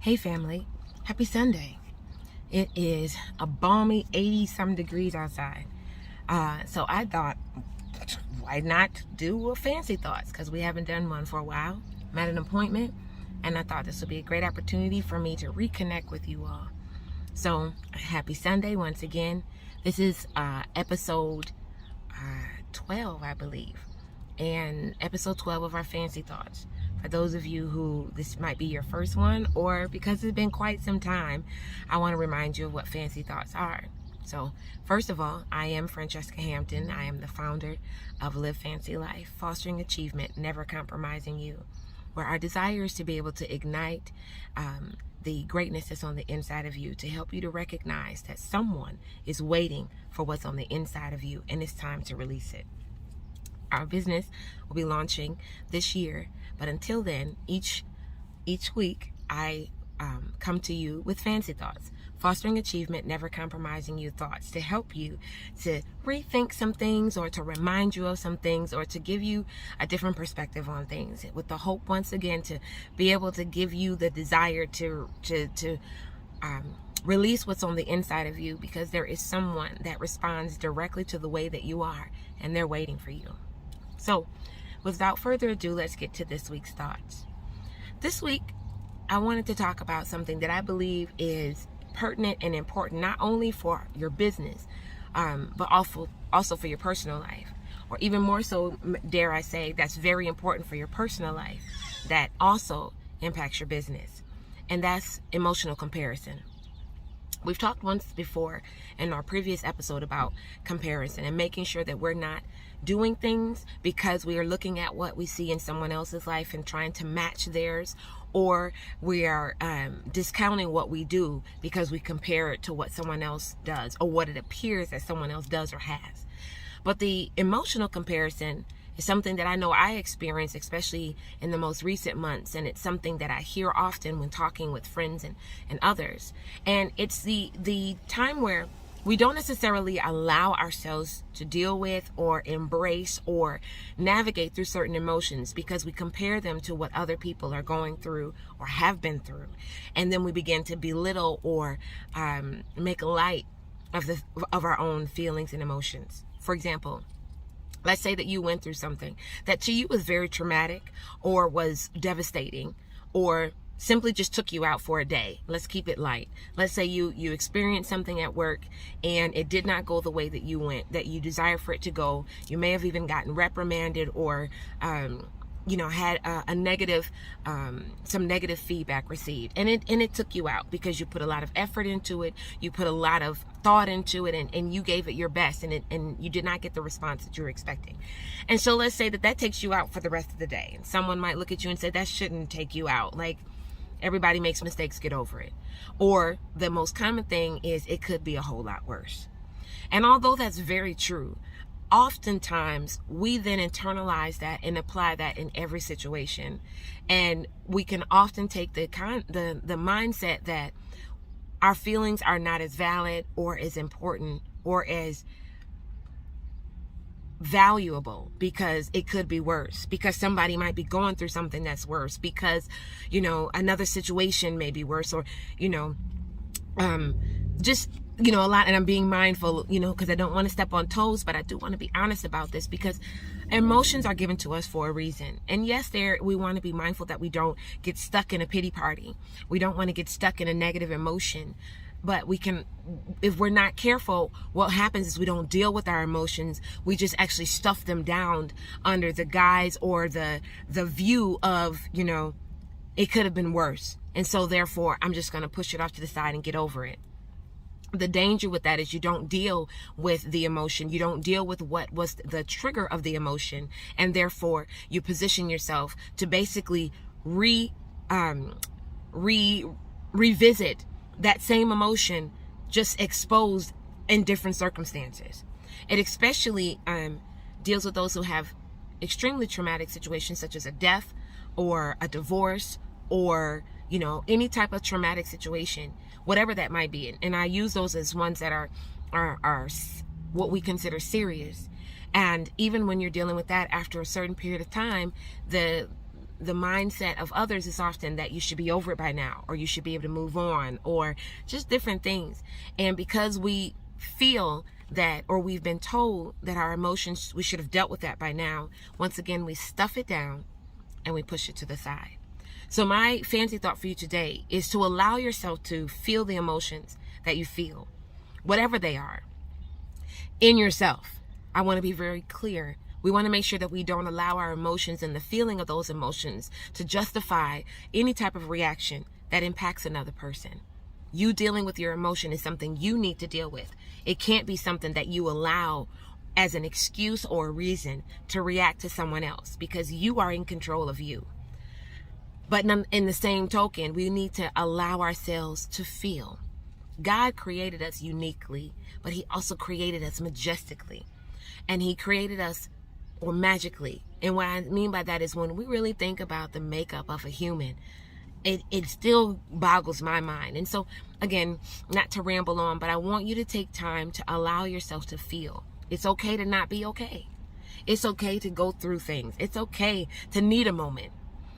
Hey family, happy Sunday. It is a balmy 80 some degrees outside. So I thought, why not do a fancy thoughts? Because we haven't done one for a while. I'm at an appointment and I thought this would be a great opportunity for me to reconnect with you all. So happy Sunday once again. This is episode 12, I believe. And episode 12 of our fancy thoughts. For those of you who this might be your first one, or because it's been quite some time, I want to remind you of what fancy thoughts are. So first of all, I am Francesca Hampton. I am the founder of Live Fancy Life, fostering achievement, never compromising you, where our desire is to be able to ignite the greatness that's on the inside of you, to help you to recognize that someone is waiting for what's on the inside of you, and it's time to release it. Our business will be launching this year, but until then, each week I come to you with fancy thoughts, fostering achievement, never compromising you thoughts to help you to rethink some things, or to remind you of some things, or to give you a different perspective on things, with the hope once again to be able to give you the desire to release what's on the inside of you, because there is someone that responds directly to the way that you are, and they're waiting for you. So, without further ado, let's get to this week's thoughts. This week, I wanted to talk about something that I believe is pertinent and important, not only for your business, but also for your personal life, or even more so, dare I say, that's very important for your personal life, that also impacts your business, and that's emotional comparison. We've talked once before in our previous episode about comparison and making sure that we're not doing things because we are looking at what we see in someone else's life and trying to match theirs, or we are discounting what we do because we compare it to what someone else does, or what it appears that someone else does or has. But the emotional comparison is something that I know I experience, especially in the most recent months, and it's something that I hear often when talking with friends and others. And it's the time where we don't necessarily allow ourselves to deal with or embrace or navigate through certain emotions because we compare them to what other people are going through or have been through. And then we begin to belittle or make light of our own feelings and emotions. For example, let's say that you went through something that to you was very traumatic, or was devastating, or simply just took you out for a day. Let's keep it light. Let's say you experienced something at work and it did not go the way that you desire for it to go. You may have even gotten reprimanded, or had a negative, some negative feedback received, and it took you out because you put a lot of effort into it, you put a lot of thought into it, and you gave it your best, and you did not get the response that you were expecting. And so let's say that takes you out for the rest of the day, and someone might look at you and say, that shouldn't take you out. Like, everybody makes mistakes, get over it. Or the most common thing is, it could be a whole lot worse. And although that's very true, oftentimes we then internalize that and apply that in every situation, and we can often take the mindset that our feelings are not as valid or as important or as valuable because it could be worse, because somebody might be going through something that's worse, because another situation may be worse, or a lot. And I'm being mindful, because I don't want to step on toes, but I do want to be honest about this, because emotions are given to us for a reason. And yes, we want to be mindful that we don't get stuck in a pity party. We don't want to get stuck in a negative emotion. But we can, if we're not careful, what happens is we don't deal with our emotions. We just actually stuff them down under the guise or the view of, it could have been worse. And so therefore, I'm just going to push it off to the side and get over it. The danger with that is you don't deal with the emotion. You don't deal with what was the trigger of the emotion. And therefore, you position yourself to basically revisit that same emotion, just exposed in different circumstances. It especially deals with those who have extremely traumatic situations, such as a death or a divorce, or any type of traumatic situation, whatever that might be. And I use those as ones that are what we consider serious. And even when you're dealing with that, after a certain period of time, the the mindset of others is often that you should be over it by now, or you should be able to move on, or just different things. And because we feel that, or we've been told that our emotions, we should have dealt with that by now, once again, we stuff it down and we push it to the side. So my fancy thought for you today is to allow yourself to feel the emotions that you feel, whatever they are, in yourself. I want to be very clear. We want to make sure that we don't allow our emotions and the feeling of those emotions to justify any type of reaction that impacts another person. You dealing with your emotion is something you need to deal with. It can't be something that you allow as an excuse or a reason to react to someone else, because you are in control of you. But in the same token, we need to allow ourselves to feel. God created us uniquely, but he also created us majestically. And he created us or magically. And what I mean by that is, when we really think about the makeup of a human, it still boggles my mind. And so, again, not to ramble on, but I want you to take time to allow yourself to feel. It's okay to not be okay. It's okay to go through things. It's okay to need a moment.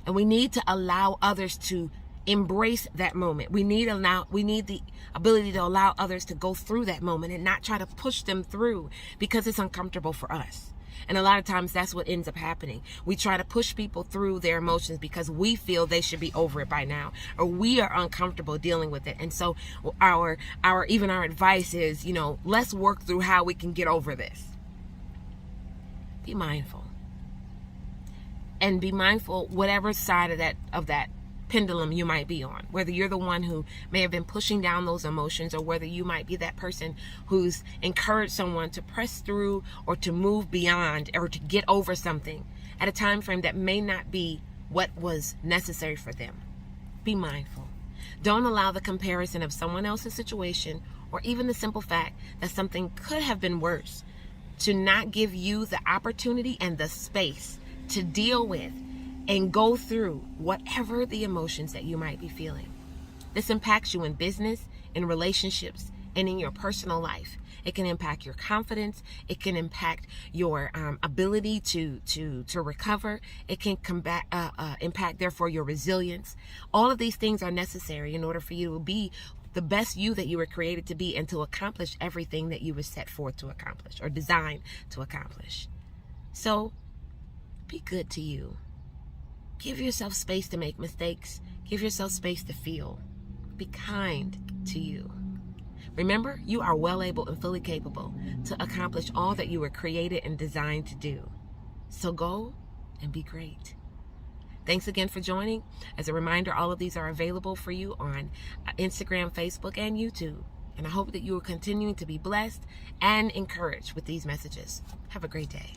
And we need to allow others to embrace that moment. We need the ability to allow others to go through that moment and not try to push them through because it's uncomfortable for us. And a lot of times that's what ends up happening. We try to push people through their emotions because we feel they should be over it by now, or we are uncomfortable dealing with it. And so our advice is, let's work through how we can get over this. Be mindful. And be mindful whatever side of that pendulum you might be on, whether you're the one who may have been pushing down those emotions, or whether you might be that person who's encouraged someone to press through or to move beyond or to get over something at a time frame that may not be what was necessary for them. Be mindful. Don't allow the comparison of someone else's situation, or even the simple fact that something could have been worse, to not give you the opportunity and the space to deal with and go through whatever the emotions that you might be feeling. This impacts you in business, in relationships, and in your personal life. It can impact your confidence. It can impact your ability to recover. It can impact, therefore, your resilience. All of these things are necessary in order for you to be the best you that you were created to be, and to accomplish everything that you were set forth to accomplish or designed to accomplish. So, be good to you. Give yourself space to make mistakes. Give yourself space to feel. Be kind to you. Remember, you are well able and fully capable to accomplish all that you were created and designed to do. So go and be great. Thanks again for joining. As a reminder, all of these are available for you on Instagram, Facebook, and YouTube. And I hope that you are continuing to be blessed and encouraged with these messages. Have a great day.